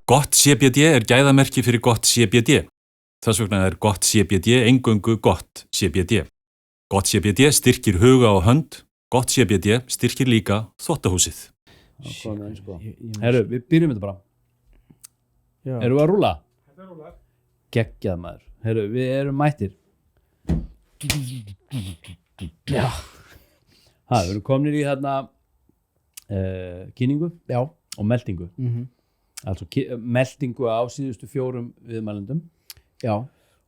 Gott CBD gæðamerki fyrir gott CBD. Þess vegna gott CBD eingöngu gott CBD. Gott CBD styrkir huga og hönd. Gott CBD styrkir líka þvottahúsið. Herru, við byrjum þetta bara. Já. Erum við að rúlla? Þetta rúlar. Geggjað maður. Herru, við erum mættir. Já. Við erum komnir í þarna kynningu Já. og meldingu. Altså meldingu á síðustu 4 viðmælendum. Já.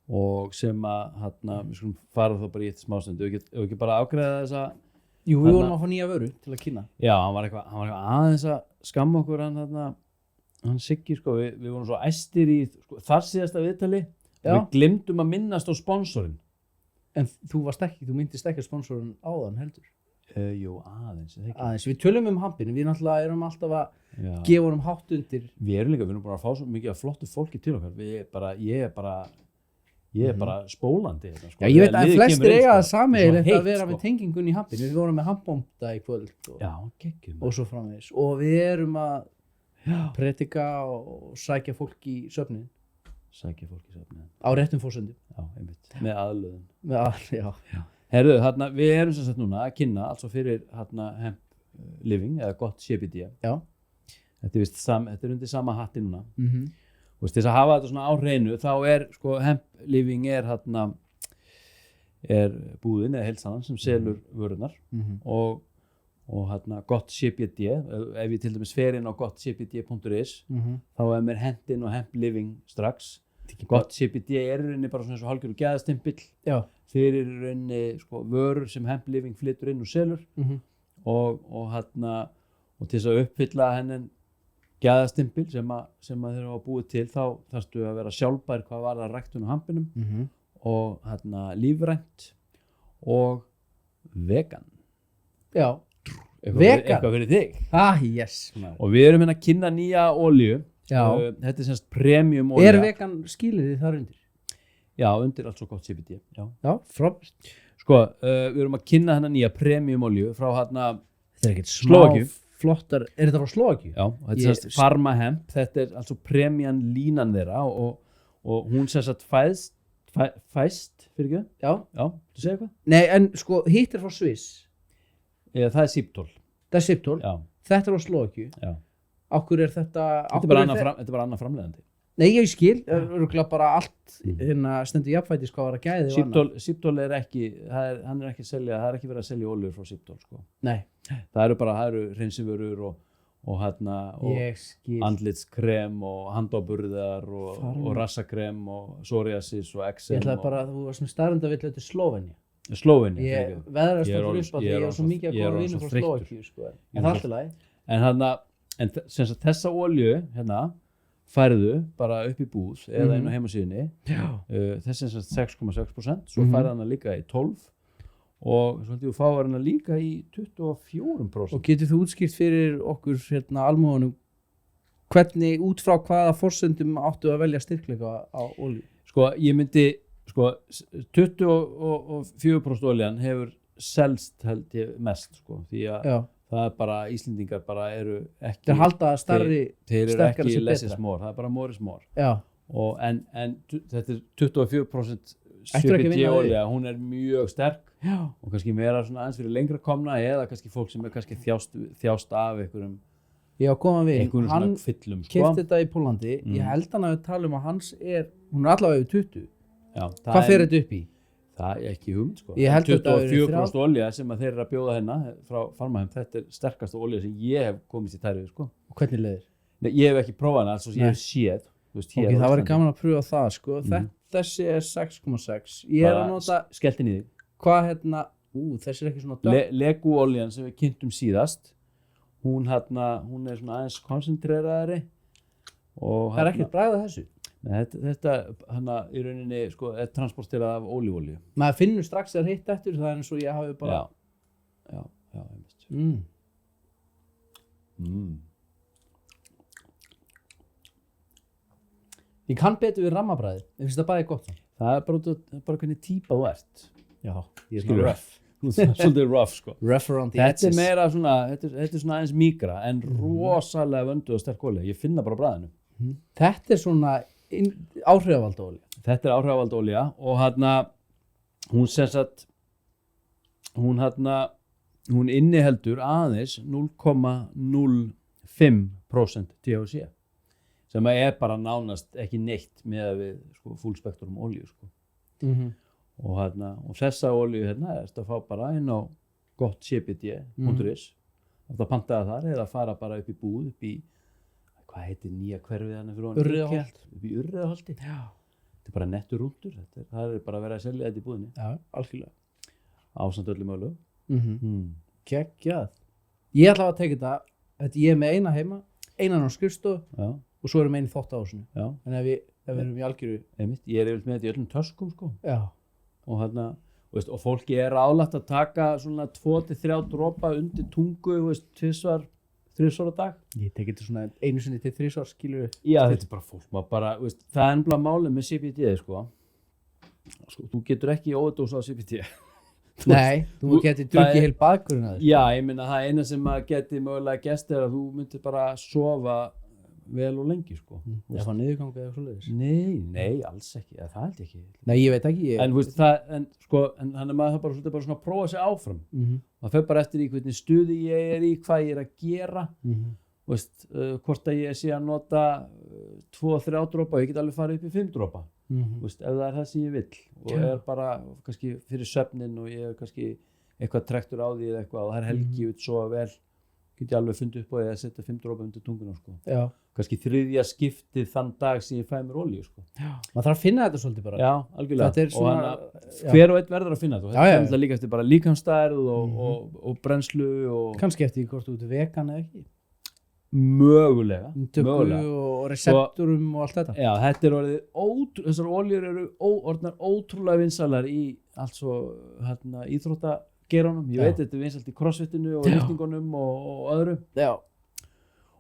Og sem að við skulum fara þá bara í eitt smástundu. Ef ekki bara afgreiða þessa. Jú, við vorum að fá nýja vöru til að kynna. Já, hann var eitthvað aðeins að skamma okkur hann Siggi, sko, við vorum svo æstir í þar síðasta viðtali. Við glemdum að minnast á sponsorinn. En þú myndist ekki sponsorinn áðan heldur. Jú, aðeins. Aðeins, við tölum hampinu, við náttúrulega erum alltaf að gefa honum hátt undir. Við erum bara að fá svo mikið af flottu fólki til okkar. Ég er bara spólandi. Sko. Já, ég veit að flestir eiga það sameiginlegt að vera með tengingunni í hampinu. Við vorum með hampbómda í kvöld og svo framvegis. Og við erum að predika og sækja fólk í söfnin. Á réttum forsendum. Já, einmitt. Með aðlöðun. Já. Herðu, við erum sem sagt núna að kynna altså fyrir hemp living eða gott CBD. Já. Þetta er undir sama hatti núna. Og þess að hafa þetta svona á hreinu þá sko hemp living er búðin eða heilsanan sem selur vörunar og gott CBD ef ég til dæmis fer inn á gottcbd.is þá mér hendin og hemp living strax. Gott CBD í rauninni bara svona eins og hálfgerður gæðastimpill fyrir í rauninni sko vörur sem hemp living flytur inn og selur og til þess að uppfylla hennan gæðastimpil sem þeir hafa búið til þá þarftu að vera sjálfbær hvað varðar ræktun á hampinum og lífrænt og vegan. Já. Eitthvað fyrir þig. Yes. Og við erum að kynna nýja olíu. Þetta er semst premium olía. Vegan skilyrði þar undir? Já, undir allt svo gott CBD. Já, frábært. Sko, við erum að kynna hennar nýja premium olíu frá þetta er ekkert Slóvakíu. Flottar, er þetta frá Slóvakíu? Já, þetta er semst Pharma Hemp, þetta er altså premian línan þeirra og hún semst fæst, fyrir ekki? Já, þú segir hvað? Nei, en sko, hitt er frá Sviss. Það er Siptol. Það er Siptol? Já. Þetta er frá Slóvakíu? Já. Þetta er bara annað framleiðandi. Nei, ég skil, örugglega bara allt stendur jafnfætis hvað var að gæði. Siptol er ekki, hann er ekki að selja, það er ekki verið að selja olíur frá Siptol, sko. Nei. Það eru hreinsivörur og andlitskrem og handóburðar og rassakrem og psoriasis og eksem. Ég ætlaði bara að þú varst með staðrenda vill þetta Slóvenía. Slóvenía. Ég veðrast okkur upp á því ég var svo mikið að góða vinur frá Slóvakíu, sko. En það er alltaf lagi. En þessa olíu, færðu bara upp í búð eða inn á heimasíðunni. Þessi er 6,6%, svo færðu hana líka í 12% og svolítið fáir hana líka í 24%. Og getur þú útskýrt fyrir okkur almúðanum hvernig út frá hvaða forsendum áttu að velja styrkleika á olíu? Sko, ég myndi 24% olían hefur selst held ég mest, sko, því að það er bara, Íslendingar bara eru ekki... Þeir halda stærri, þeir eru ekki less is more, það er bara more is more. Já. En þetta er 24% CBD olía, hún er mjög sterk og kannski meira svona aðeins fyrir lengra komna eða kannski fólk sem er kannski þjást af einhverjum hann fyllum, sko. Keypti þetta í Pólandi, ég held hann að við talum að hans hún er allavega yfir 20. Hvað fer þetta upp í? Það er ekki hugmynd, sko. 24% olía sem að þeir eru að bjóða hérna frá Pharma Hemp, þetta er sterkasta olía sem ég hef komist í tærið, sko. Og hvernig leiðir? Nei, ég hef ekki prófað hana, alls ég hef séð. Það var gaman að pröfa það, sko. Þessi er 6,6. Ég er að nota... Skellt inn í þig. Hvað þessi er ekki svona... Legu olían sem við kynntum síðast, hún er svona aðeins koncentreraðari. Það er ekkert bragð af þessu? Nei, þetta í rauninni sko, er transporterað af ólífuolíu. Maður finnur strax þegar hitt eftir, það er eins og ég hafi bara... Já, einmitt. Ég kann betur við rammabræði, ég finnst það bæði gott. Það er bara hvernig típa þú ert. Já, ég er svona rough. Svolítið rough, sko. Rough around the edges. Þetta er meira svona, þetta er svona aðeins mýgra, en rosalega vönduð og sterk olía. Ég finna bara á bragðinu. Þetta er svona áhrifavald olía. Þetta er áhrifavald olía og hún sem sagt hún inniheldur aðeins 0,05% THC sem bara nánast ekki neitt með við sko, full spektrum olíu sko. Og þessa olíu er þetta að fá bara inn á gottcbd.is þetta að pantaða þar eða fara bara upp í búð upp í, hvað heitir nýja hverfið hann fyrir honum? Urriðaholt. Upp í Urriðaholti. Já. Þetta er bara nettur rúndur, það er bara að vera að selja þetta í búðinni. Já, algjörlega. Ásamt öllum öllum. Geggjað. Ég ætla að teka þetta, ég er með eina heima, einan á skrifstofu og svo erum við einu þvottahúsinu. Já. En ef við erum í algjöru. Einmitt, ég er yfirleitt með þetta í öllum töskum sko. Já. Og fólki er ráðlagt að taka svona 2-3 dropa undir tungu, 2-3 á dag. Ég tek þetta svona 1 sinni til 3 skilur. Já, þetta er bara fólk, það er ennbla málið með CBD sko, þú getur ekki óverdósa á CBD. Nei, þú getur drukkið heil baðkurinn að þér. Já, ég meina það eina sem að geti mögulega gest er að þú myndir bara sofa vel og lengi sko. Það var niðurgangu eða svoleiðis? Nei, alls ekki, það held ég ekki. Nei, ég veit ekki. En hann maður bara svona að prófa sig áfram. Það fer bara eftir í hvernig stuði ég er í, hvað ég er að gera, hvort að ég sé að nota 2-3 dropa, ég get alveg farið upp í 5 dropa, ef það er það sem ég vill og er bara kannski fyrir svefnin og ég er kannski eitthvað trektur á því eða eitthvað og það er helgi út svo vel, get ég alveg fundið upp á því að setja 5 dropa undir tunguna sko. Já. Kannski 3. skiptið þann dag sem ég fæ mér olíu sko. Já. Maður þarf að finna þetta svolítið bara. Já, algjörlega. Þetta er svona, hver og einn verður að finna þetta. Þetta er líka eftir bara líkamsstærð og brennslu og kannski eftir hvort þú ert vegan eða ekki. Mögulega. Tökku og receptorum og allt þetta. Já, þetta er orðið þessar olíur eru orðnar ótrúlega vinsælar í allt svo íþróttageranum. Ég veit þetta er vinsælt í crossfitinu og lyftingunum og öðru. Já.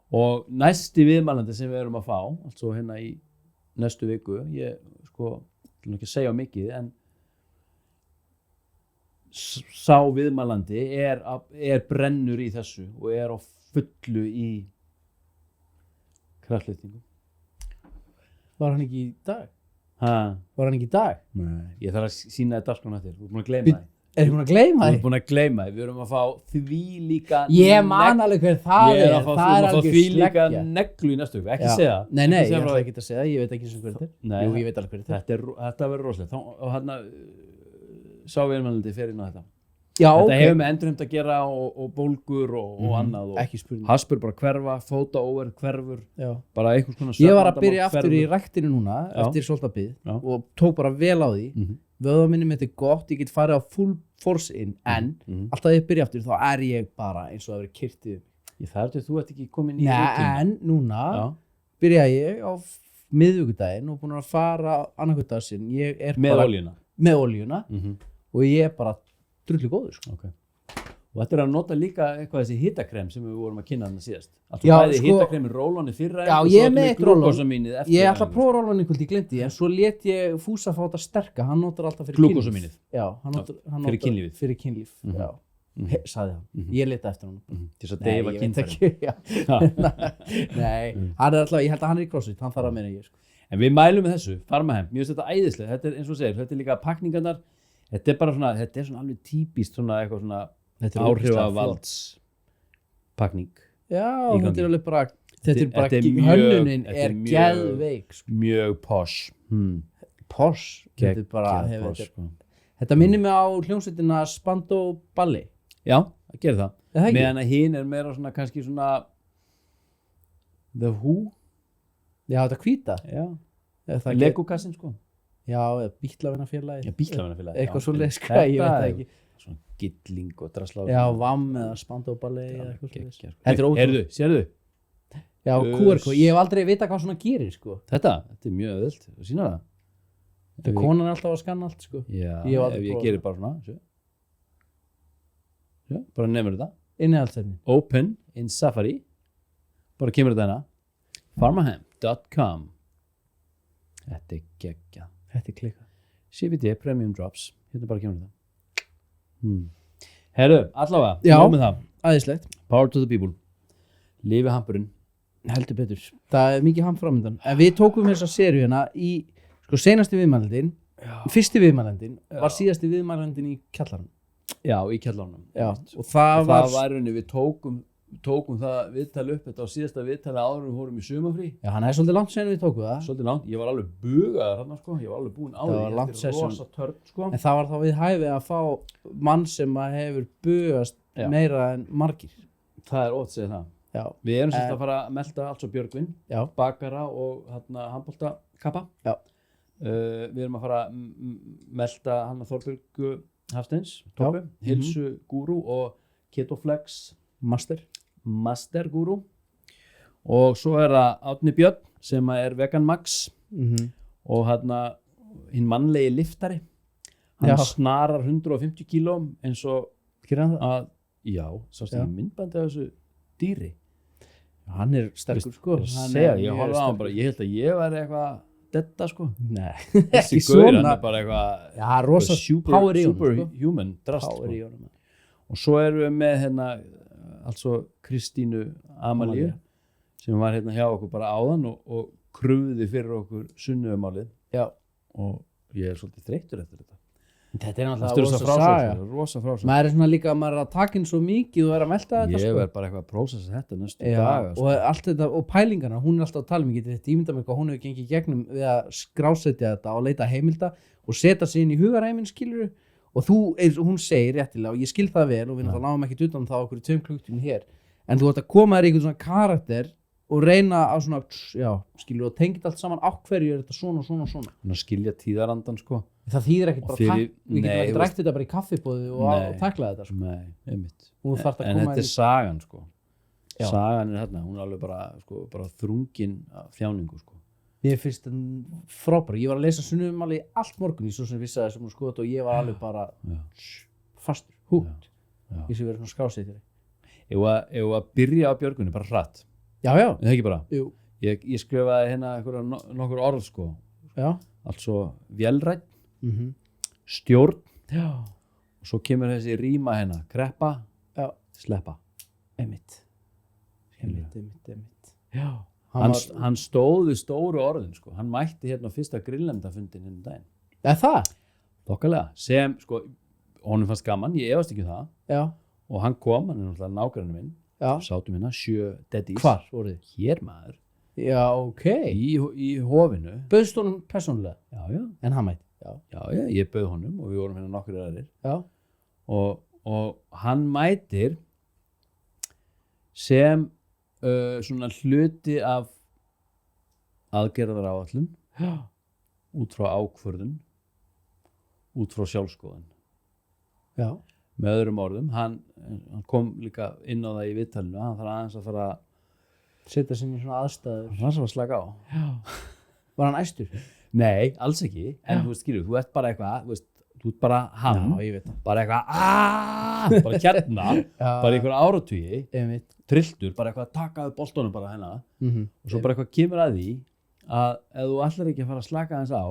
Og næsti viðmælandi sem við erum að fá, altså hérna í næstu viku, ég ætlum ekki að segja mikið, en sá viðmælandi er brennur í þessu og er á fullu í kraftlyftingu. Var hann ekki í dag? Var hann ekki í dag? Nei, ég þarf að sýna þetta dagskrána eftir, þú ert búin að gleyma það. Er þið búin að gleyma því? Þú ert búin að gleyma því, við erum að fá því líka ég man alveg hver það er, það er alveg sleggja. Líka neglu í næstu viku, ekki segja það. Nei, ég ætla ekki að segja það, ég veit ekki sem hver þetta er. Jú, ég veit alveg hver þetta er. Þetta verður rosalegt, og sá viðmælandi fer inn á þetta. Já, þetta hefur með endurheimt að gera og bólgur og annað og ekki spurning. Haspur bara hverfa, fótaóver hverfur, bara einhvers konar ég var að byrja aftur í ræktinu núna eftir svolítið og tók bara vel á því. Vöðvaminni mitt er gott, ég get farið á full force inn, en alltaf þegar ég byrja aftur þá er ég bara eins og að vera kyrtið. Það er þú ert ekki komin í rútínu. Nei, en núna byrja ég á miðvikudaginn og búin að fara annarkvöld dagsinn. Með olíuna og ég er bara drullu góður sko. Okay. Og þetta er að nota líka eitthvað þessi hitakrem sem við vorum að kynna þarna síðast. Alltaf bæði hitakremi rólóni fyrra og svo með glúkósamínið eftir. Ég ætla að prófa rólóni einhvern tíð gleymdi, en svo let ég Fúsa fá þetta sterka, hann notar alltaf fyrir kynlíf. Glúkósamínið? Já, hann notar fyrir kynlífið. Fyrir kynlíf, já. Sagði hann. Ég leta eftir hann. Til þess að deyfa kynfærin. Nei, hann er alltaf, ég held að hann er í CrossFit, hann þarf að meina ég sko. En við mælum með þessu, Pharmahem, mjög finnst þetta æðislega, þetta er eins og segir, þetta er líka pakningarnar. Þetta er bara svona, þetta er svona alveg típist svona eitthvað svona áhrifavaldspakning. Já, þetta er alveg bara, hönnunin er geðveik. Mjög posh. Posh? Þetta er bara, þetta minnir mig á hljómsveitina Spandau Ballet. Já, það gerir það. Meðan að hinn er meira svona, kannski svona The Who. Já, þetta hvíta. Já. Legokassin sko. Já, eða Bítlavinafélagið. Já, Bítlavinafélagið. Eitthvað svoleiðis, ég veit það ekki. Svona gilling og drasla. Já, Vamm eða Spandau Ballet eða eitthvað svoleiðis. Þetta er ótrúlega. Sérðu? Já, QR-kóð. Ég hef aldrei vitað hvað svona gerir, sko. Þetta er mjög öðvöld. Þú sína það? Konan er alltaf að skanna allt, sko. Já, ef ég gerir bara svona. Sjö, bara nefnir þetta. Innihaldsefni. Open in Safari. Bara kemur þetta hérna. Pharmahem.com. Þetta er geggjað. Þetta er klika. CBD Premium Drops. Hérna bara kemur þetta. Herru, allavega. Já, með það. æðislegt. Power to the people. Lifi hampurinn. Heldur betur. Það mikið hann framöndan. En við tókum þessa seríu hérna í, sko, seinasti viðmælandinn, fyrsti viðmælandinn var síðasti viðmælandinn í kjallaranum. Já, í kjallaranum. Já, og það var rauninni, við tókum það viðtali upp, þetta á síðasta viðtali áður við fórum í sumarfrí. Já, hann svolítið langt sen við tókum það. Svolítið langt, ég var alveg bugaður þarna sko, ég var alveg búinn á því. Það var langt session. Rosa törn sko. En það var þá við hæfi að fá mann sem að hefur bugast meira en margir. Það er ótt að segja það. Já. Við erum svolítið að fara að melda alls á Björgvin, Já. bakara og handboltakappa. Já. Við erum að fara að melda hann að Þorbjörgu Hafsteins, Toppi, Hilsu Gúru og Ketoflex Master Gúru. Og svo er það Árni Björn sem er Vegan Max og hinn mannlegi liftari. Hann snarar 150 kílóm eins og að, sást ekki myndbandi af þessu dýri. Hann er sterkur sko. Ég horfði á hann bara, ég held að ég væri eitthvað detta sko. Nei, ekki svona. Hann er bara eitthvað, já, rosa power í honum, superhuman drast sko. Og svo erum við með altså Kristínu Amalíu sem var hjá okkur bara áðan og krufði fyrir okkur sunnuvumálið. Já. Og ég er svolítið þreyttur eftir þetta. Þetta er náttúrulega rosa frásögn. Maður er svona líka, maður er að taka inn svo mikið og er að melta þetta Ég verð bara eitthvað að prósessa þetta næstu daga. Og allt þetta, og pælingarna, hún er alltaf að tala um, þetta ímynda mér hvað hún hefur gengið gegnum við að skrásetja þetta og leita heimilda og setja sig inn í hugaræminn, skilurðu. Og þú, eins og hún segir réttilega, og ég skil það vel og við náttúrulega náum ekkert utan það okkur í 2 klukkutímum hér, en þú ætti að koma þér í einhvern svona karakter og reyna að svona, skilur, og tengja allt saman á hverju er þetta svona. Þannig að skilja tíðarandan sko. Það þýðir ekkert bara við getum ekki drækt þetta bara í kaffibóði og takla þetta sko. Nei, einmitt. En þetta er sagan sko. Sagan er hérna, hún er alveg bara, sko, bara þrungin af þjáningu sko. Mér finnst það frábær. Ég var að lesa sunnumálið allt morgun í svo sem vissi það sem hún skoða og ég var alveg bara fastur, hútt. Ég sé verið svona skrásetjari. Ef að byrja á Björgunni bara hratt. Já. Er það ekki bara? Jú. Ég skrifaði hérna nokkur orð sko. Já. Altså vélrætt, stjórn. Já. Og svo kemur þessi ríma hérna, kreppa, sleppa. Einmitt. Já. Hann stóði stóru orðin sko. Hann mætti hérna á fyrsta grillnefndafundin hérna daginn. Það? Þokkalega. Sem sko, honum fannst gaman, ég efast ekki það. Já. Og hann kom, hann er náttúrulega nágranni minn. Já. Sátum hérna 7 deadís. Hvar voruð þið? Hér maður. Já, ok. Í hofinu. Bauðst honum persónulega? Já. En hann mætti? Já, ég bauð honum og við vorum hérna nokkur aðrir. Já. Og hann mætir sem svona hluti af aðgerðaráætlun út frá ákvörðun, út frá sjálfskoðun. Já. Með öðrum orðum, hann kom líka inn á það í viðtalinu, hann þarf aðeins að fara að setja sig í svona aðstæður. Hann þarf að slaka á. Já. Var hann æstur? Nei, alls ekki, en þú veist, skilur, þú ert bara eitthvað, þú ert bara hann, bara eitthvað, bara hérna, bara einhver áratugi, trilltur, bara eitthvað að taka upp boltónum bara hérna, og svo bara eitthvað kemur að því að ef þú ætlar ekki að fara að slaka aðeins á,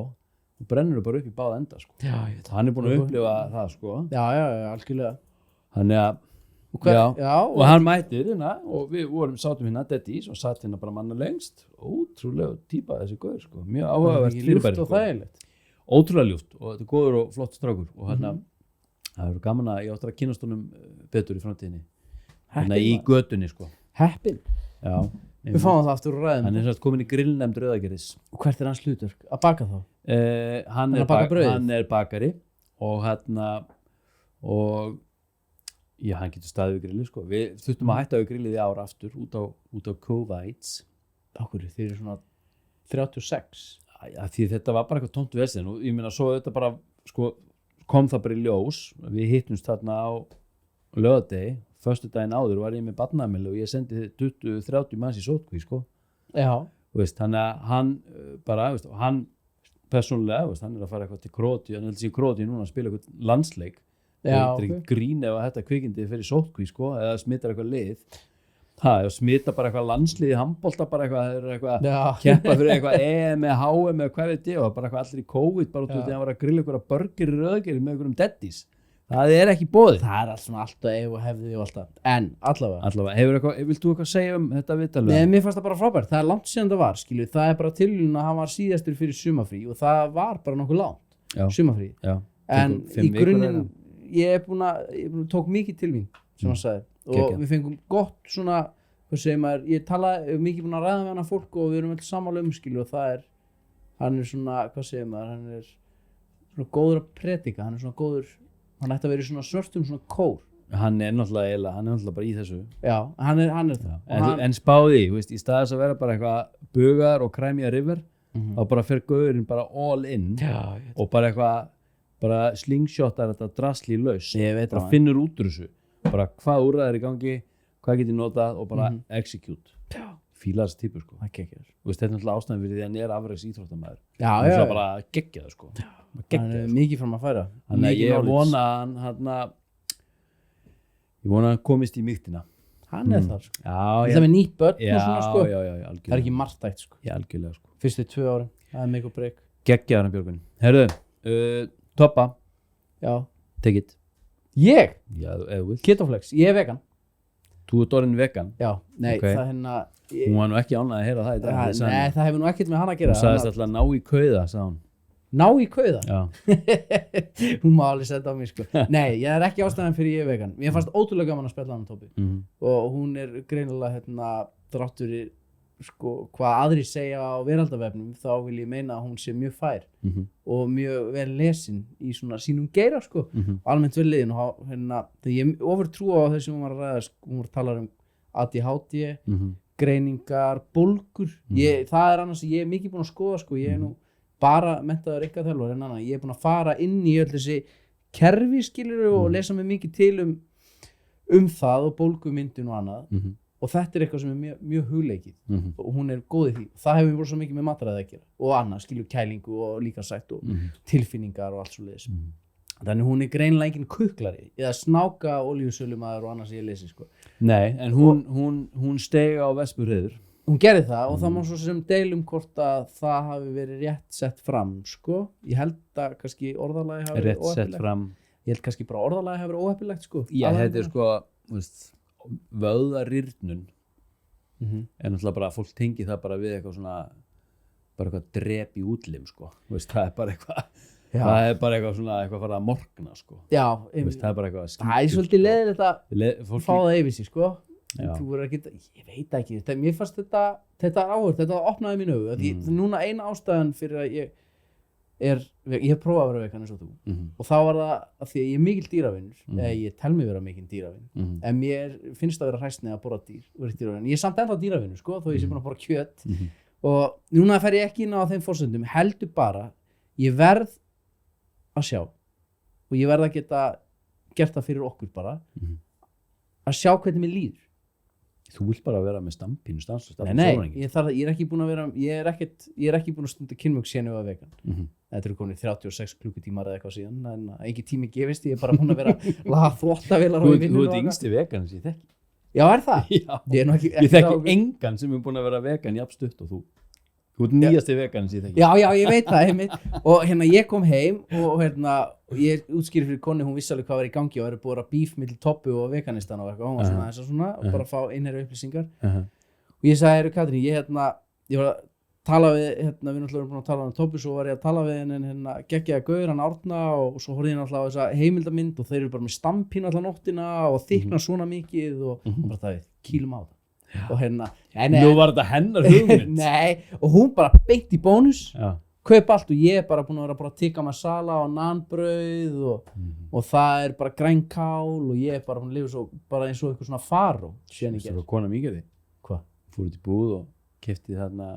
þú brennur bara upp í báða enda, sko. Já, ég veit. Hann er búinn að upplifa það, sko. Já, algjörlega. Þannig að, og hann mættir hérna, og við sátum hérna deadís og satt hérna bara manna lengst, ótrúlega típa þessi gaur, sko, mjög áhugavert fyrirbæri, sko. Ljúft og þægilegt. Ótrúlega ljúft og þetta er góður og flott strákur og hérna, það eru gaman að ég áttur að kynast honum betur í framtíðinni. Hérna í götunni, sko. Heppin. Já. Við fáum það aftur úr ræðum. Hann er svona komin í grillnefnd Rauðagerðis. Og hvert er hans hlutverk? Að baka þá? Hann er bakari og hérna, og já, hann getur staðið við grillið, sko. Við þurftum að hætta við grillið í ár aftur út á COVID. Ákveður, þeir eru svona 36. Ja, því þetta var bara eitthvað tómt vesen og ég meina svo þetta bara, sko, kom það bara í ljós. Við hittumst þarna á laugardegi, föstudaginn áður var ég með barnaafmæli og ég sendi 20-30 manns í sótkví, sko. Já. Þannig að hann bara, hann persónulega, hann er að fara eitthvað til Króatíu, hann heldur sig í Króatíu núna að spila eitthvað landsleik. Já, þetta er ekki grín ef að þetta kvikindið fyrir sótkví, sko, eða smittar eitthvað lið. Og smita bara eitthvað landslið í handbolta, bara eitthvað keppa fyrir eitthvað EM eða HM eða hvað veit ég, og bara eitthvað allir í COVID, bara út af því að hann var að grilla eitthvað burger í Rauðagerði með einhverjum deadís. Það er ekki boðið. Það er allt svona alltaf ef og hefði og alltaf. En allavega. Vilt þú eitthvað segja þetta viðtalið? Nei, mér fannst það bara frábært. Það er langt síðan það var, skilju. Það er bara tilvíðun að hann var síðastur fyrir sumafrí og það var bara nokkuð langt, sumafrí. Já. En í grunninn, ég tók mikið tilvíðun, sem hann sagði. Og við fengum gott svona, hvað segir maður, ég talaði mikið búin að ræða með hana fólk og við erum öll sammála skilju og það er, hann er svona, hvað segir maður, hann er svona góður að predika, hann er svona góður. Hann ætti að vera í svona svörtum svona kór. Hann er náttúrulega bara í þessu. Já, hann er það. En spáði, í staðis að vera bara eitthvað bugar og kræmja river, þá bara fer gaurinn bara all in og bara eitthvað, bara slingshottar þetta drasli laus. Ég veit bara finnur út úr þessu. Bara hvað úrræðir í gangi, hvað get ég notað og bara execute. Fíla þessi típur, sko. Það geggjar. Þetta er náttúrulega ástæðan fyrir því að hann er afræks íþróttamaður. Já. Það er bara geggjað, sko. Hann er mikið fram að færa. Þannig að ég vona að hann komist í mýktina. Hann er það, sko. Já. Það með nýtt börn og svona, sko. Já, algjörlega. Það er ekki margtækt, sko. Já, algjörlega, sko. Fyrstu 2 árin, það er make or break. Geggjaður hann Björgvin. Herðu, Toppa. Já. Take it. Ég? Já, ef þú vilt. Ketoflex, ég er vegan. Þú ert orðin vegan? Já, nei, okay. Það Hún var nú ekki ánægð að heyra það í dag. Nei, það hefur nú ekkert með hann að gera. Hún sagðist alltaf ná í kauða, sagði hún. Ná í kauða? Já. Hún má alveg setja á mig, sko. Nei, ég er ekki ástæðan fyrir ég er vegan. Mér fannst ótrúlega gaman að spjalla hann Tóbi. Og hún er greinilega, þrátt fyrir, sko, hvað aðri segja á veraldavefnum, þá vil ég meina að hún sé mjög fær og mjög vel lesin í svona sínum geira, sko. Almennt vel liðin og þegar ég ofurtrúa á þessu hún var að ræða, sko, hún var að tala ADHD, greiningar, bólgur. Það er annars, ég er mikið búinn að skoða, sko, ég er nú bara menntaður einkaþjálfari en annað. Ég er búinn að fara inn í öll þessi kerfi, skilurðu, og lesa mig mikið til um það og bólgumyndun og annað. Og þetta er eitthvað sem er mjög hugleikið og hún er góð í því. Það hefur verið svo mikið með mataræði að gera og annað, skilur kælingu og líkamsrækt og tilfinningar og allt svoleiðis. Þannig hún er greinilega engin kuklari eða snáka olíusölumaður og annað sem ég lesi, sko. Nei, en hún steig á Vespurheiður. Hún gerði það og það má svo sem deilum hvort að það hafi verið rétt sett fram, sko. Ég held að kannski orðalagi hafi verið óheppilegt. Rétt sett fram. Ég held kannski bara orðalagi hafi verið óheppilegt, sko. Já, þetta er sko, vöðvarýrnun en náttúrulega bara fólk tengi það bara við eitthvað svona bara eitthvað drep í útlim, sko. Það er bara eitthvað svona eitthvað farið að morgna, sko. Já, það er bara eitthvað skýrt. Það er svolítið leiðilegt að fá það yfir sig, sko. Þú verður ekki, ég veit ekki, mér fannst þetta áhört, þetta opnaði mín augu. Núna eina ástæðan fyrir að ég hef prófað að vera vegan eins og þú og þá var það að því að ég er mikil dýravinur eða ég tel mig vera mikil dýravin en mér finnst það að vera hræsni að borða dýr og vera dýravinur, en ég er samt ennþá dýravinur, sko, þó ég sé búin að borða kjöt og núna fer ég ekki inn á þeim forsendum, heldur bara ég verð að sjá og ég verð að geta gert það fyrir okkur bara að sjá hvernig mér líður. Þú vilt bara vera með stampínu stanslust. Nei, ég er ekki búin að vera, ég er ekki búin að stunda kynmök síðan ég var vegan. Þetta eru komin 36 klukkutímar eða eitthvað síðan, en ekki tími gefist, ég er bara búin að vera laga þvottavélar á í vinnunum. Þú ert yngsti vegan sem ég þekki. Já, er það? Já, ég þekki engan sem er búin að vera vegan jafn stutt og þú. Þú ert nýjasti vegan sem ég þekki. Já, ég veit það, einmitt. Og ég kom heim og ég útskýri fyrir konu, hún vissi alveg hvað var í gangi og búið að bíf milli Toppu og veganistan og eitthvað. Hún var svona þess að svona, og bara fá innherja upplýsingar. Og ég sagði, Katrín, ég var að tala við, við náttúrulega erum búin að tala um Toppu, svo var ég að tala við henni geggjaða gaur, hann Árna, og svo horfði ég náttúrulega á þessa heimildamynd og þeir eru bara með stampínu alla nóttina og þykna svona mikið og bara það, kýlum á það. Og nú var þetta hennar hugmynd. Nei, og hún bara beint í bónus, kaup allt og ég er bara búin að vera bara að tikka masala og nanbrauð og það er bara grænkál og ég er bara búin að lifa svo bara eins og eitthvað svona faró. Það var kona mín gerði. Hvað? Fór út í búð og keypti þarna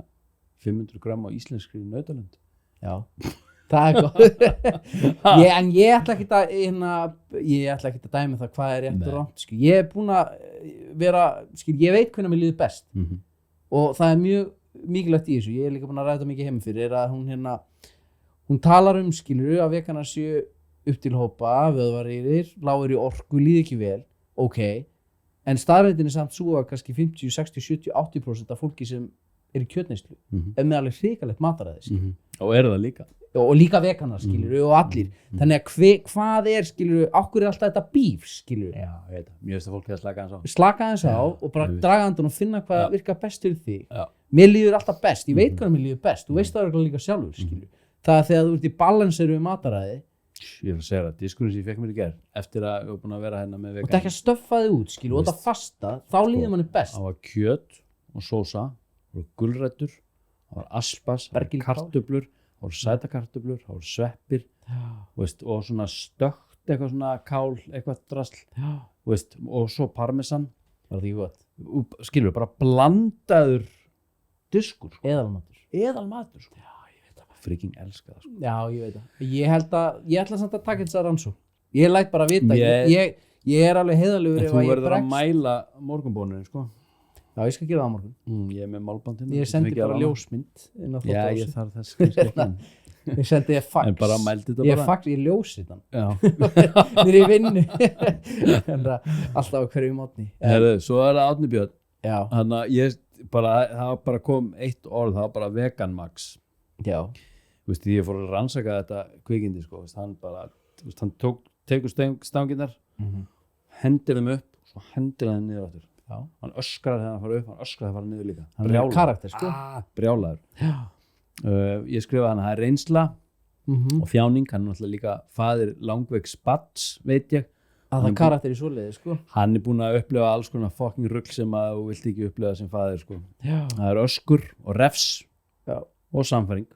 500 gram á íslenskri nautalund. Já. Það er gott. En ég ætla ekki að dæmi það hvað er rétt og rangt. Ég er búin að vera, ég veit hvernig mér líður best og það er mjög mikilvægt í þessu. Ég er líka búin að ræða mikið heim fyrir er að hún talar skilurðu að veganar séu upp til hópa, vöðvarýrir, lágur í orku, líði ekki vel, ok, en staðreyndin er samt svo að kannski 50, 60, 70, 80% af fólki sem er í kjötneyslu er með alveg hrikalegt mataræði skilur. Og eru það líka og líka veganar skilur og allir þannig að hvað skilur okkur alltaf þetta bíf skilur já, ég veit það, mjög veist að fólk er að slaka aðeins á og bara draga andan og finna hvað virkar best fyrir þig já. mér líður alltaf best, ég veit hvað mér líður best þú veist það líka sjálfur skilur það er þegar þú ert í balanseru mataræði ég er að segja það, diskurinn sem ég fekk mér í gerð eftir að ég var búin að vera hérna með vegan og það ekki að stöffa þig út skilur og það fasta, þá líður manni best það var kjöt og sósa það var gulrætur, það var aspas það var kartöflur, það var sætakartöflur það var sveppir veist, og svona stökt eitthvað svona kál eitthvað drasl veist, og svo parmesan var það ekki gott skilur bara blandaður diskur sko. eðalmatur sko. freaking elska það sko. já ég veit það ég ætla samt að taka þess að rannsó ég læt bara að vita ég er alveg heiðalegur en þú verður að mæla morgunbónunin sko já ég skal gera það á morgun ég er með málbandinn ég sendi bara ljósmynd já ég þarf þess ég sendi ég fax en bara mældi þetta ég fax, ég ljósi þann mér í vinnu alltaf á hverju mótni svo er það Árni Björn þannig að það bara kom eitt orð það var bara vegan max já veist, ég fór að rannsaka þetta kvikindi sko, hann bara hann tekur stanginnar hendir þeim upp og svo hendir þeim niður aftur hann öskrar þegar hann fara upp hann öskrar þegar hann fara niður líka hann er karakter sko brjálaður ég skrifaði hann að það er reynsla og þjáning, hann er náttúrulega líka faðir langveiks barns veit ég að það karakter í svoleiði sko hann er búinn að upplifa alls konar fucking rugl sem að þú vilt ekki upplifa sem faðir sko það er öskur og refs og samfæring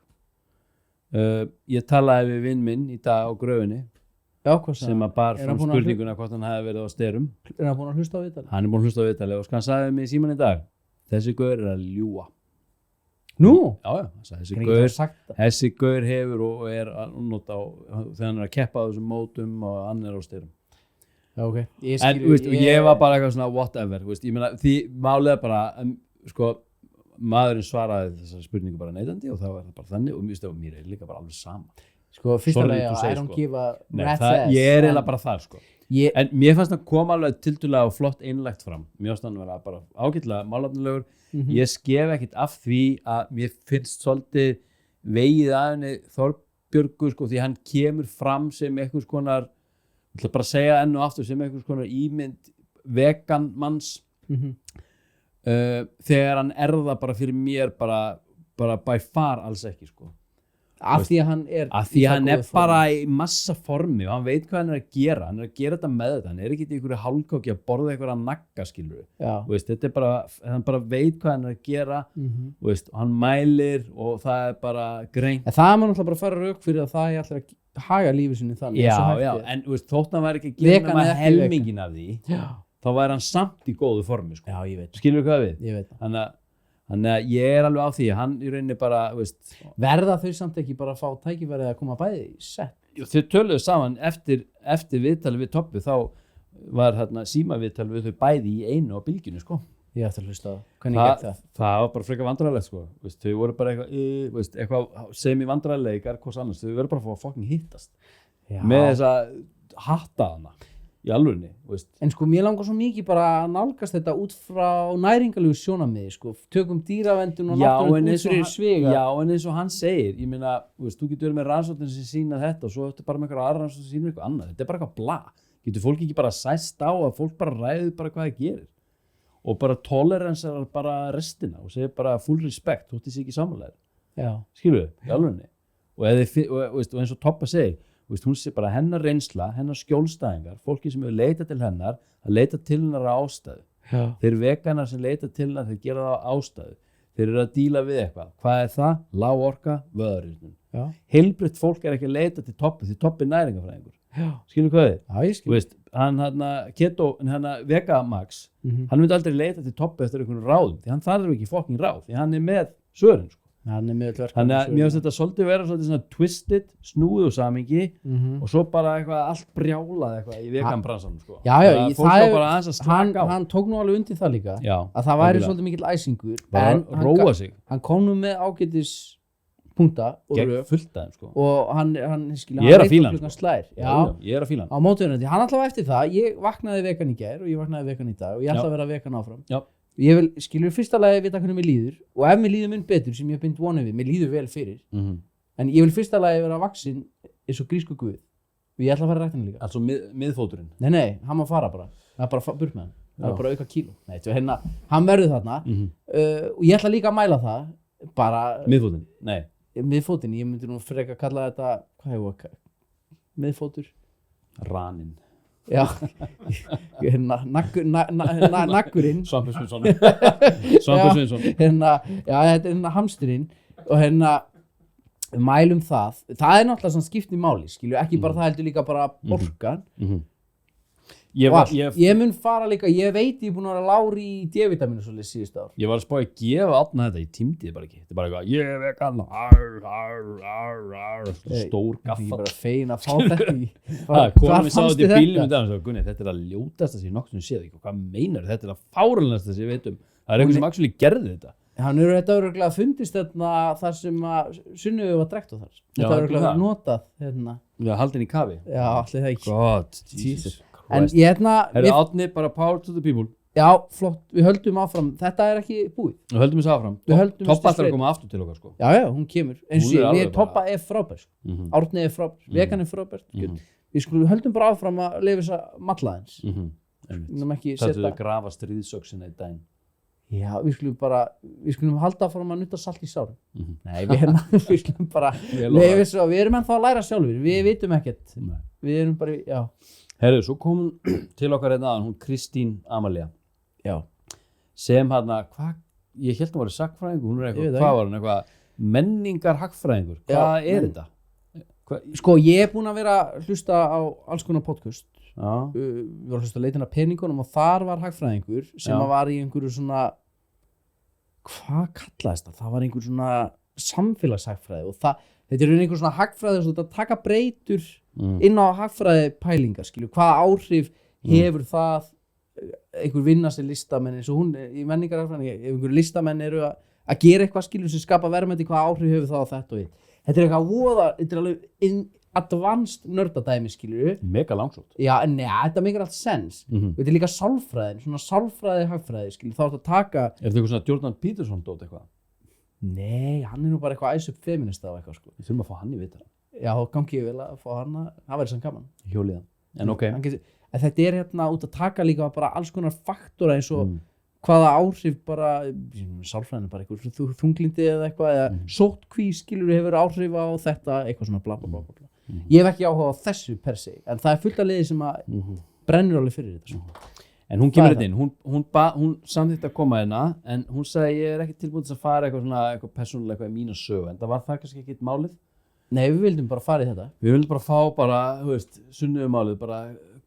ég talaði við vinn minn í dag á gröfinni sem að bar fram spurninguna hvort hann hefði verið á styrum er hann búinn að hlusta á viðtalið? Hann er búinn að hlusta á viðtalið og hann sagði mig í síman í dag þessi gaur er að ljúga nú? þessi gaur hefur og er að nota þegar hann er að keppa á þessum mótum og hann er á styrum okay. ég var bara eitthvað svona whatever veist, ég meina því málega bara sko maðurinn svaraði þessari spurningu bara neitandi og það var bara þannig og mér er líka bara alveg sama sko fyrstulega I don't give a rat's ass ég er eiginlega bara þar sko en mér fannst það koma alveg tildulega og flott einlægt fram mér fannst það vera bara ágætlega málefnilegur ég skef ekkert af því að mér finnst svolítið vegið að henni Þorbjörgu sko því hann kemur fram sem einhvers konar ég ætla bara að segja enn og aftur sem einhvers konar ímynd vegan manns þegar hann það bara fyrir mér bara by far alls ekki sko af því að hann er bara í massa formi og hann veit hvað hann er að gera þetta með þetta hann er ekki í einhverju hálfkáki að borða einhverja nagga skilur veist, þetta er bara hann bara veit hvað hann er að gera veist, og hann mælir og það er bara greint en það er maður náttúrulega bara að fara rauk fyrir að það er alltaf að haga lífið sinni þannig en veist, þótt hann væri ekki að gera nema helmingin af því þá væri hann samt í góðu formi sko. skilur hvað við þannig að ég er alveg á því hann í rauninni bara veist, verða þau samt ekki bara að fá tækifærið að koma bæði í sett þau töluðu saman eftir viðtalið við Toppu þá var síma viðtalið við þau bæði í einu á bylgjunni sko ég ætti að hlusta á hvernig það var bara frekar vandræðilegt sko veist, þau voru bara eitthvað semi vandræðilegar hvers annars þau voru bara að fá að fucking hittast með þessa hattaðana í alvörunni, veist. En sko mér langar svo mikið bara að nálgast þetta út frá næringalegu sjónarmiði sko, tökum dýraverndun og náttúrulega út fyrir sviga. Já, en eins og hann segir, ég meina, veist, þú getur verið með rannsóknir sem sýna þetta og svo ertu bara með einhverja aðra rannsóknir sem sýna eitthvað annað. Þetta er bara eitthvað bla. Getur fólk ekki bara sæst á að fólk bara ræður bara hvað það gerir og bara toleransar bara restina og segir bara full respect, þú ætti sig ekki samanlega. Já. Skilur við, í alvörunni. Og eins og Toppa segir, hún sé bara hennar reynsla, hennar skjólstæðingar, fólki sem hefur leitað til hennar, að leita til hennar á ástæðu. Já. Þeir veganar sem leita til hennar, þeir gera það á ástæðu. Þeir eru að díla við eitthvað. Hvað er það? Lág orka, vöðarýrnum. Heilbrigt fólk er ekki að leita til Toppu, því Toppu er næringafræðingur. Skilur hvað þið? Já, ég skil. Hann Vegamax, hann myndi aldrei leita til Toppu eftir einhvern ráðum, því hann þarf ekki fucking ráð, því hann er með svörin, sko. Þannig að mér finnst þetta svolítið vera svolítið svona twisted, snúið og samingi og svo bara eitthvað allt brjálað eitthvað í veganbransanum sko. Já, fólk var bara aðeins að slaka á. Hann tók nú alveg undir það líka, já, að það væri svolítið mikill æsingur, bara róa sig. Hann kom nú með ágætis punkta og röf fullt aðeins sko. Og hann ég er að fíla hann sko. Já, ég er að fíla hann. Á mótuðunandi, hann allavega eftir það, ég vaknaði vegan í gær og ég vaknaði vegan í dag og ég ætla að vera vegan áfram. Já. ég vil, skilur fyrsta lagi vita hvernig mér líður og ef mér líður mun betur sem ég hef bind vonið við, mér líður vel fyrir en ég vil fyrsta lagi vera vaxinn eins og grísku guð og ég ætla að fara að ræktina líka. Altså miðfóturinn? Nei, hann má fara bara, það er bara burt með hann, það er bara auka kíló. Nei, hérna, hann verður þarna og ég ætla líka að mæla það, bara... Miðfótinn? Nei. Miðfótinn, ég myndi nú freka að kalla þetta, hvað hefur að, miðfótur? Raninn. Já, hérna, naggurinn. Svampur Sveinsson. Hérna, já, þetta er hérna hamsturinn og hérna, mælum það er náttúrulega svona skipti máli, skilju, ekki bara það heldur líka bara borgan ég mun fara líka, ég veit ég er búin að vera lári í D-vitaminu svolítið síðust ár. Ég var að spá að gefa Árna þetta, ég tímdi þið bara ekki, þetta er bara eitthvað, ég er vegan, stór gaffal. Ég er bara fegin að fá þetta í, hvað fannst þið þetta? Gunni, þetta er að ljótasta sem ég nokkuð sem séð, hvað meinar þetta er að fárunlegasta sem ég veit það er einhver sem actually gerði þetta. Hann eru þetta örugglega fundist þarna þar sem að Sunnivu var drekkt á þar. Þetta örugglega notað hérna. Já, haldin í kafi. Já, allir það ekki. God, Jesus Christ. En ég hérna... Árni, bara power to the people. Já, flott, við höldum áfram. Þetta er ekki búið. Við höldum þessu áfram. Toppa ætlar að koma aftur til okkar, sko. Já, hún kemur. En við Toppa er frábær, sko. Árni er frábær, vegan er frábær. Við höldum bara áfram að lifa þessa matlaðins. Það er grafa stríðsöksina í daginn. Já, við skulum halda áfram að nutta salt í sárum. Nei, við skulum bara við erum ennþá að læra sjálfur, við vitum ekkert. Við erum bara, já. Herru, svo kom hún til okkar hérna aðan, hún Kristín Amalia. Já. Sem hérna, ég held að hún var sagnfræðingur, hún er eitthvað, hvað var hún, eitthvað menningar hagfræðingur, hvað er þetta? Sko, ég er búinn að vera að hlusta á alls konar podcast. Við vorum að hlusta að leitina peningunum og þar var hagfræðingur sem var í einhverju svona, hvað kallaðist það? Það var einhver svona samfélagshagfræði og þetta er einhver svona hagfræði og þetta taka breytur inn á hagfræði pælingar, skilju, hvaða áhrif hefur það einhver vinna sem listamenn eins og hún í menningarhagfræði, ef einhver listamenn eru að gera eitthvað, skilju, sem skapa verðmæti, hvaða áhrif hefur það á þetta og hitt. Þetta er eitthvað voða, þetta er alveg advanced nördadæmi, skilju. Mega langsótt. Já, þetta meikar allt sens. Þetta er líka sálfræðin, svona sálfræði, hagfræði, skilju, þá ertu að taka... Er þetta eitthvað svona Jordan Peterson dót eitthvað? Nei, hann er nú bara eitthvað æsup feminista og eitthvað, sko. Við þurfum að fá hann í viðtal. Já, þá gangi ég vel að fá hann að, það væri sann gaman. Hjóliðan. En ok. En þetta er hérna út að taka líka bara alls konar faktora eins og hvaða áhrif bara, sálfræðin er bara eitthvað þunglindi eða eitthvað, eða sóttkví, skilur, hefur áhrif á þetta, eitthvað svona bla bla bla bla. Ég hef ekki áhuga á þessu per se, en það er fullt af liði sem að brennur alveg fyrir þetta. En hún kemur þetta inn, hún samþýtti að koma hérna, en hún sagði ég er ekki tilbúin að fara eitthvað persónulega eitthvað í mína sögu, en það var það kannski ekki málið. Nei, við vildum bara fara í þetta. Við vildum bara fá bara, Sunnivu málið, bara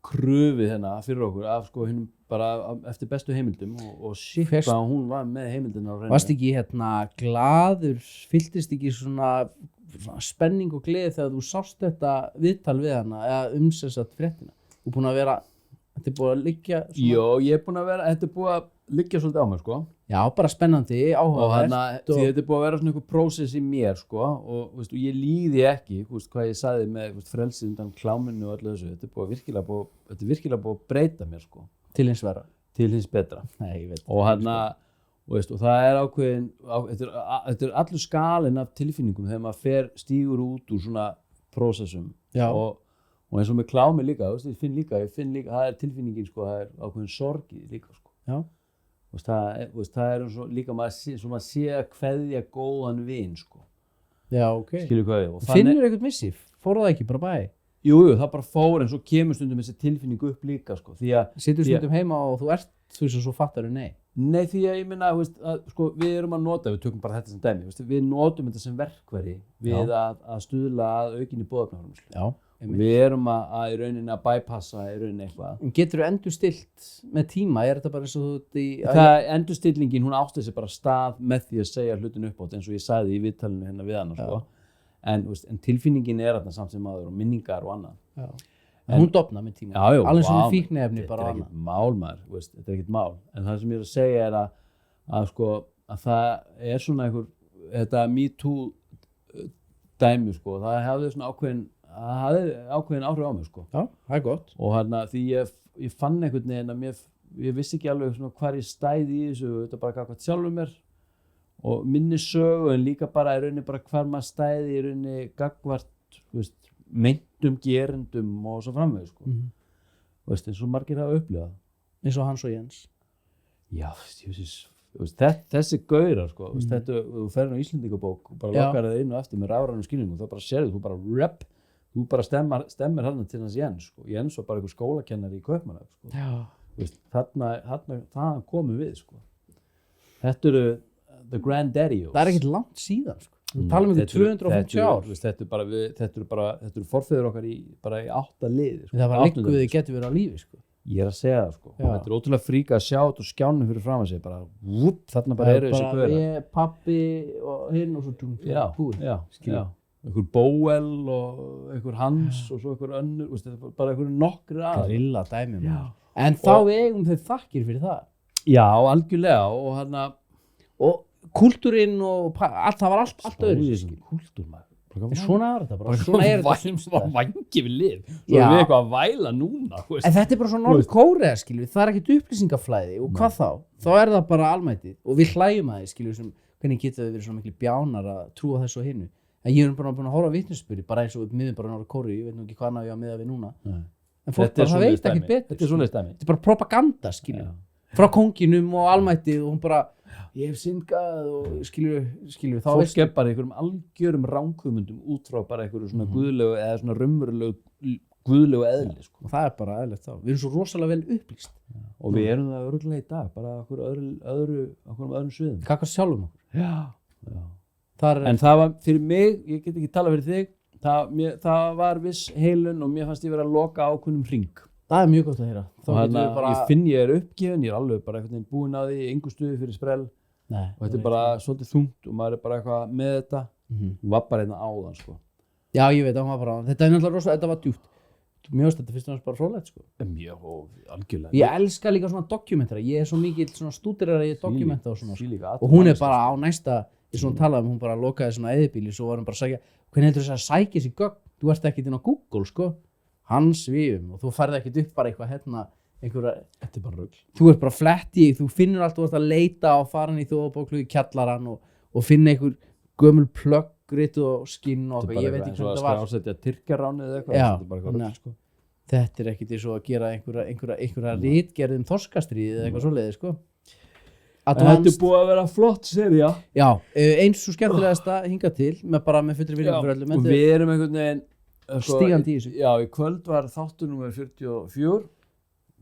krufið hérna fyrir okkur af sko hinnum bara eftir bestu heimildum og shit hvað hún var með heimildina á reyna. Varst ekki hérna glaður, fylltist ekki svona spenning og gleði þegar þú sást þetta viðtal við hana eða umsessat fréttina? Þú búin að vera, þetta er búin að liggja svona? Jó, ég er búin að vera, þetta er búin að liggja svolítið á mig sko. Já, bara spennandi, áhugavert. Og því þetta er búin að vera svona einhver prósess í mér sko og ég líði ekki, hvað ég sagði með frelsið undan kláminu og öllu þessu, þetta er virkilega búin að breyta mér sko. Til hins verra. Til hins betra. Nei, ég veit. Og það er ákveðin, þetta er allur skalinn af tilfinningum þegar maður stígur út úr svona prósessum. Já. Og eins og með klámi líka, ég finn líka, það er tilfinningin sko, það er ákveðin sorgi líka sko. Já. Það er eins og líka maður sé að kveðja góðan vin sko. Já, ok. Skilur hvað ég. Finnur eitthvað missif? Fór það ekki bara bæ? Jú, það bara fór en svo kemur stundum þessi tilfinning upp líka sko. Situr stundum heima og þú ert þú sem svo fattar nei? Nei, því að ég minna, sko, við erum að nota, við tökum bara þetta sem dæmi, við notum þetta sem verkfæri við að stuðla að aukinni boðefnaframleiðslu. Já. Við erum að í rauninni að bypassa í rauninni eitthvað. En getur þú endurstillt með tíma? Er þetta bara eins og þú... Endurstillingin, hún átti sér bara stað með því að segja hlutin uppátt eins og ég sagði í viðtalinu hérna við hana, sko. En tilfinningin er þarna samt sem aður og minningar og annað. Já. En hún dofna með tíma. Já, alveg svona fíkniefni bara annað. Þetta er ekkert mál maður, þetta er ekkert mál. En það sem ég er að segja er að það er svona einhver, þetta MeToo dæmi, sko, það hefði svona það hafði ákveðin áhrif á mig sko. Já, það er gott. Og því ég fann einhvern veginn að ég vissi ekki alveg svona hvar ég stæði í þessu, þetta bara gafkvæmt sjálfur mér og minni sögu en líka bara í rauninni bara hvar maður stæði í rauninni gagvart meintum gerendum og svo framvegis sko. Eins og margir hafa upplifað. Eins og Hans og Jens. Já, þessi gaurar sko, þetta, þú ferð á Íslendingabók og bara lokar það inn og eftir með rafrænum skilningum, þá bara sérðu, þú bara stemmir hann til hans Jens sko. Jens var bara einhver skólakennari í Kaupmannahöfn sko. Já. Þaðan komum við sko. Þetta eru the granddaddy. Það er ekkert langt síðan sko. Við talum um 250 ár. Þetta eru forfeður okkar í 8 liði sko. Það var líka við getur verið á lífi sko. Ég er að segja það sko. Þetta er ótrúlega fríka að sjá þetta og skjánum fyrir fram að sig bara, þarna bara eru þessi gaurar. Ég, pappi og hinn og svo Já. Einhver Bóel og einhver Hans og svo einhver önnur, bara einhver nokkri aðeins. Grilla dæmi. En þá eigum þau þakkir fyrir það. Já, algjörlega og kultúrinn og allt, það var allt öðru. Kultúr maður. Svona er þetta bara. Svona er þetta sumstaðar. Vangi við lið. Svo erum við eitthvað að væla núna. En þetta er bara svona Norður-Kórea, skiljum við. Það er ekkert upplýsingaflæði og hvað þá? Þá er það bara almættið og við hlæjum að því, skiljum við, hvernig getur við verið svona miklu bjánar að trúa þessu og hinnu. En ég er bara búin að horfa á vitnisburði, bara eins og við miðum bara Norður-Kóreu, ég veit nú ekki hvað annað ég á miða við núna. En fólk bara, það veit ekkert betur. Þetta er svoleiðis dæmi. Þetta er bara propaganda, skiljum. Frá kónginum og almættið og hún bara, ég hef syndgað og skilur þá fólk er bara einhverjum algjörum rangumundum út frá bara einhverju svona guðlegu eða svona raunverulegu guðlegu eðli sko. Og það er bara eðlilegt þá. Við erum svo rosalega vel upplýst. Og við erum það örugglega í dag, bara okkur öðrum sviðum. Kakast sjálfum okkur. Já. En það var fyrir mig, ég get ekki tala fyrir þig, það var viss heilun og mér fannst ég vera að loka ákveðnum hring. Það er mjög gott að heyra. Ég finn ég er uppgefin, ég er alveg bara einhvern veginn búinn að því, engu stuði fyrir sprell. Nei, og þetta er bara svolítið þungt og maður er bara eitthvað með þetta. Hún var bara einna áðan sko. Já, ég veit að hún var bara áðan. Þetta er náttúrulega rosalega, þetta var djúpt. Mér finnst þetta fyrst og náttúrulega bara fróðlegt sko. Mjög og algjörlega. Ég elska líka svona dokumentara. Ég er svo mikill svona stúderari í dokumenta og svona. Og hún er bara á næsta, eins og hún talaði hún bara lokaði svona eyðibýli, svo var hún bara að sækja, hvernig heldur þess að sækja þessi gögn? Þú ert ekkert inn á Google sko. Hans vifum og þú færði ekkert upp bara eitthvað þetta er bara rugl. Þú ert bara fletti, þú finnur allt, þú ert að leita á faran í þjóðabóklu í kjallarann og finna einhver gömul plögg, ritu og skinn og ég veit ekki hvað þetta var. Þetta er bara skrásetja Tyrkjaránið eða eitthvað. Já, þetta er bara eitthvað rugl sko. Þetta er ekkert eins og að gera einhverja ritgerð þorskastríð eða eitthvað svoleiðis sko. Þetta er búið að vera flott sería. Já, eins og skemmtilegasta hingað til með fullri viljum fyrir öllum. Og við erum einhvern veginn stígandi í þessu. Já, í kvöld var þáttur númer 44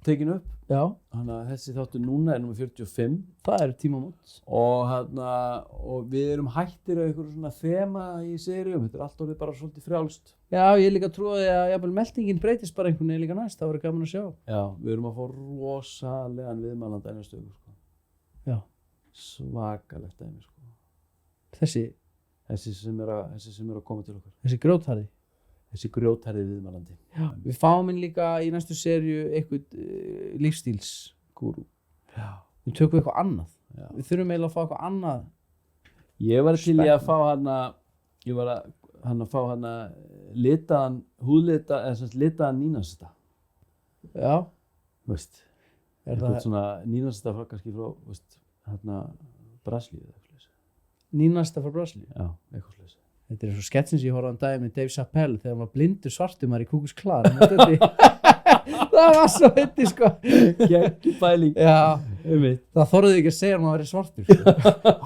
tekin upp. Já. Þannig að þessi þáttur núna er númer 45. Það er tímamót. Og við erum hættir af einhverju svona þema í seríum. Þetta er allt orðið bara svolítið frjálst. Já, ég líka trúi að jafnvel meldingin breytist bara einhvern veginn líka næst. Það verður gaman að sjá. Já, við erum að fá rosalegan viðmælanda einu stöku sko. Já. Svakalegt dæmi sko. Þessi sem er að koma til okkar. Þessi grjótharði. Þessi grjótharði viðmælandi. Já. Við fáum inn líka í næstu seríu eitthvað lífstílsgúrú. Já. Við tökum eitthvað annað. Já. Við þurfum eiginlega að fá eitthvað annað. Ég var til í að fá litaðan litaðan nínasta. Já. Veist. Eitthvað svona nínasta frá kannski frá Brasilíu eða eitthvað. Nínasta frá Brasilíu? Já, eitthvað slags. Þetta er eins og sketsinn sem ég horfði á daginn með Dave Chappelle þegar hann var blindur svartumar í Kúkus Klar. Það var svo fyndið sko. Geggjupæling. Já, það þorði ekki að segja hann að vera svartur sko.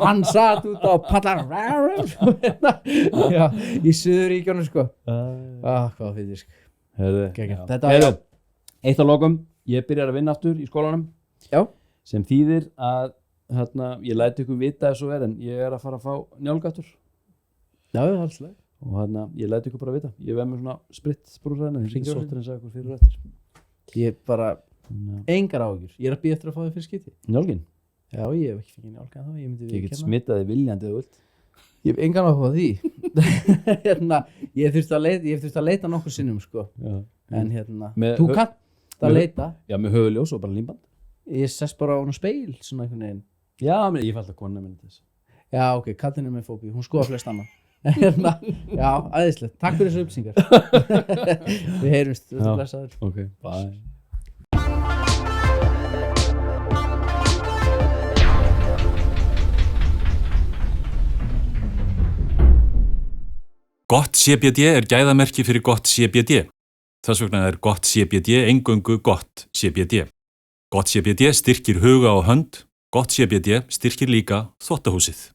Hann satt út á pallar já, í Suðuríkjónu sko. Hvað fyndið sko. Heyrðu, eitt á lokum. Ég byrjar að vinna aftur í skólanum. Já. Sem þýðir að ég læti ykkur vita ef svo en ég er að fara að fá njálgáttur. Já, það er alls leið. Og ég læti ykkur bara vita. Ég veð mér svona spritbrúsræðina. Það er svolítið að segja ykkur fyrir og eftir. Ég bara, engar áhyggjur. Ég er að bíða eftir að fá þig fyrir skipti. Njálgin? Já, ég hef ekki fengið njálga þá. Ég get smitaði viljandi eða vilt. Ég hef engan áhuga á því. Ég þurfti að leita nokkur sinnum sko. Já. En þú kannt að leita. Já, með höfuljós og bara límband. Ég sess bara á speil, svona einhvern veginn. Já, ég fælt að kona minni þess. Já, ok, kattinn er með fóbíu. Hún skoða flest annað. Já, æðislegt, takk fyrir þessu upplýsingar. Við heyrumst, blessaður. Ok, bye. Gott CBD gæðamerki fyrir gott CBD. Þess vegna gott CBD eingöngu gott CBD. Gott CBD styrkir huga og hönd, gott CBD styrkir líka þvottahúsið.